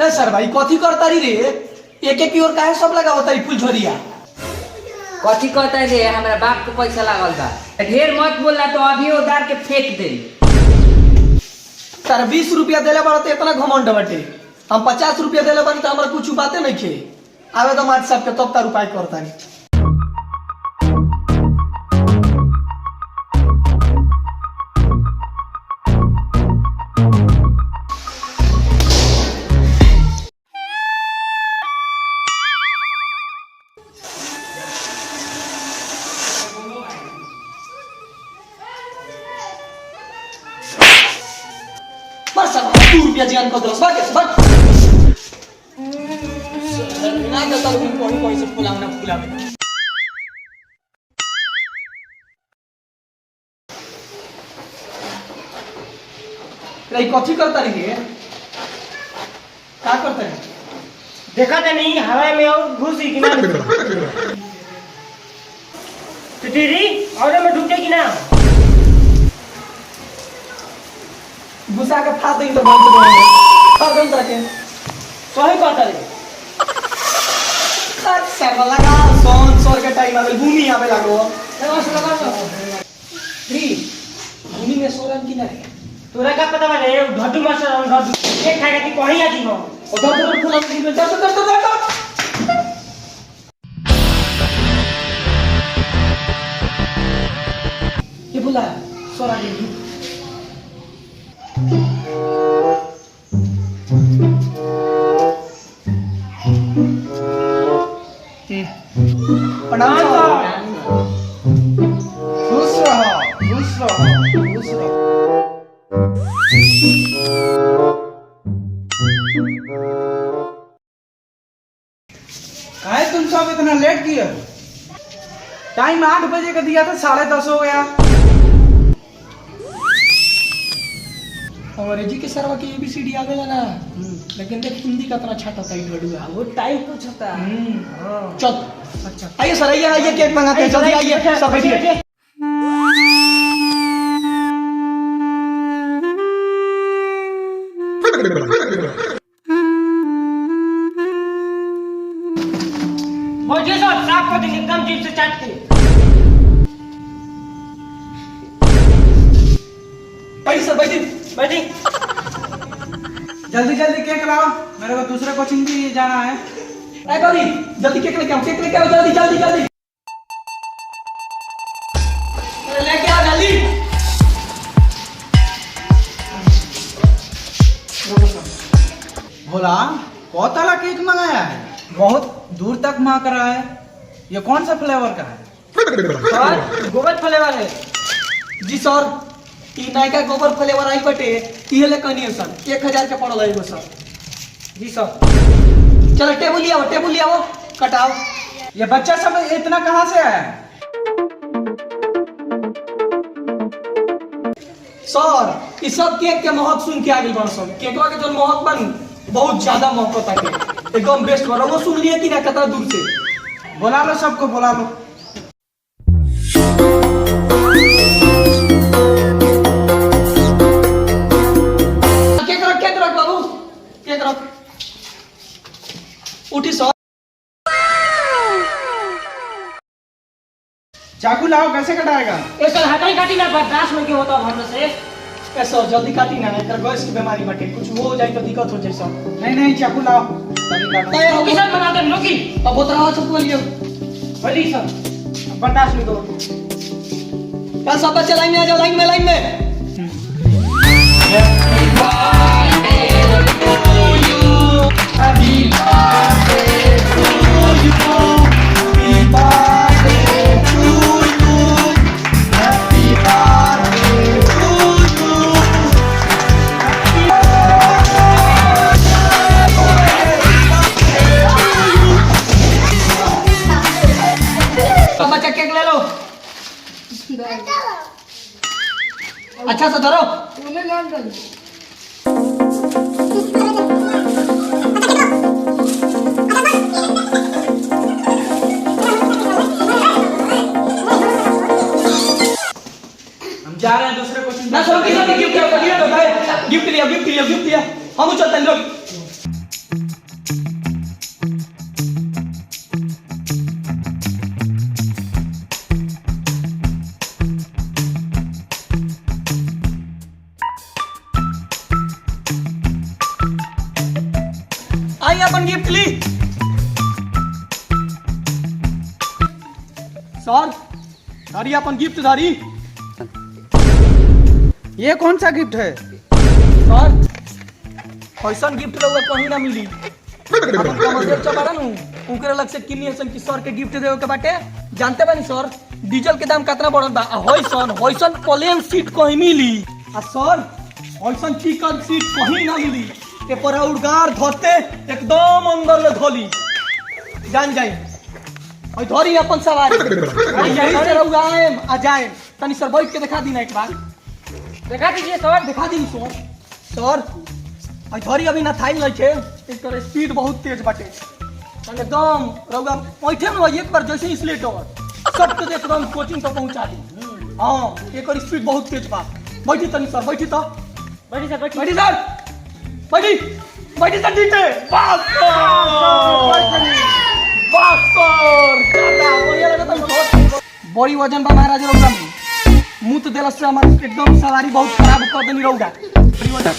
नहीं सर भाई कथी करता रे एक एक की ओर काहे सब लगाओ तारी फूल झोरिया कथी कहता रे हमरा बाप के पैसा लागल बा ढेर मत बोलना तो अभी उधार के फेंक दे। सर 20 रुपया देले बड़ा तो इतना घमंड बटे हम 50 रुपया देले बनी तो हमरा कुछ बातें नहीं खे आवे तो मार साहब के तब ता रुपया करता नहीं। रुपया जान को दस बात ना तो तब कोई से फुलावना फुलावे रे कथी करता रही है क्या करता है देखा तो नहीं हवा में और घुसी कि ना तेरी और में ढुके कि ना घुसा के फाड़ देंगे तो बंद हो फाड़ देंगे तरह के सही कहता रे सर लगा सोन सोर के टाइम आवे भूमि आवे लागो बस लगा फ्री भूमि में सोरन की नहीं तोरा का पता बा रे घटू मास्टर और घटू एक खाएगा कि कहीं आती हो उधर फुला में जा ये बोला सोरा जी प्रणाम खुश रहो काहे तुम सब इतना लेट किए हो? टाइम 8 बजे का दिया था 10:30 हो गया। अंग्रेजी के सरवा के ABCD आवेला ना लेकिन देख हिंदी का इतना छाटा था गड़ुआ वो टाइम पूछता चल अच्छा आइए सर आइए केक मंगाते हैं जल्दी आइए सब बैठिए मुझे सब साफ कर देंगे एकदम जीप से चाट के बैठिए सर बैठिए बैठी जल्दी जल्दी केक लाओ, मेरे को दूसरे कोचिंग भी जाना है। ए गौरी जल्दी केक लेके आओ जल्दी जल्दी जल्दी लेके आ जल्दी भोला बहुत वाला केक मंगाया है, बहुत दूर तक महक रहा है। ये कौन सा फ्लेवर का है? सर गोबर फ्लेवर है जी सर ई नायका गोबर फ्लेवर आई बटे इहे ले कनी है सर 1000 के पड़ल है सर जी सर। चलो टेबल ले आओ कटाओ। ये बच्चा सब इतना कहाँ से आया है? सर इस सब केक के महक सुन के आगे बढ़ सब केकवा के जो महक बन बहुत ज्यादा महक होता है एकदम बेस्ट बनो वो सुन लिए कि ना कितना दूर से बुला लो सबको बुला लो। केक रख बाबू केक रख उठी सर चाकू लाओ, कैसे कटाएगा? ये सर हटाई काटी ना बर्दाश्त नहीं होता हम से। ए सर जल्दी काटी ना एकर गैस की बीमारी बटे कुछ हो जाए तो दिक्कत हो जाए सर। नहीं चाकू लाओ। लोकी सर बना दे लोकी अब उतराओ सब बोलिए बोली सर बर्दाश्त नहीं करो। क्या सब बच्चे लाइन में आ जाओ लाइन में बच्चा केक ले लो अच्छा से धरो हम जा रहे हैं दूसरे कोचिंग। ना सर गिफ्ट लिया हम चलते हैं लोग धारी अपन गिफ्ट ली। सर धारी अपन गिफ्ट धारी। ये कौन सा गिफ्ट है? सर ऐसा गिफ्ट रहुआ कहीं ना मिली। अपन कमर्शियल चबाड़ा नु उनके अलग से किन्नी ऐसा कि सर के गिफ्ट देवे के बाटे। जानते बानी सर डीजल के दाम कितना बढ़ल बा। होइसन प्लेन सीट कहीं मिली। आ सर होइसन चिकन सीट कहीं ना मिली। के पर उड़गार धरते एकदम अंदर ले धोली। जान जाई और धरी अपन सवारी। यही से रहुआ आएम आ जाए। तनी सर बैठ के दिखा दी ना एक बार। देखा दीजिए सर। दिखा दी सर। सर और धरी अभी ना थाई नहीं छे। एकर स्पीड बहुत तेज बाटे। एकदम रहुआ बैठे में एक बार जैसे स्लेट हो सबके तो एकदम कोचिंग तक पहुंचा दी। हां एकर स्पीड बहुत तेज बा। बैठी तनी सर बैठी तो। बैठी सर बैठी। बैठी सर बैठी बैठी सर जीते। बस बड़ी वजन बा महाराज रहुआ में। मुंह तो देलस से हमार एकदम सवारी बहुत खराब कर देनी रहुआ। बड़ी वजन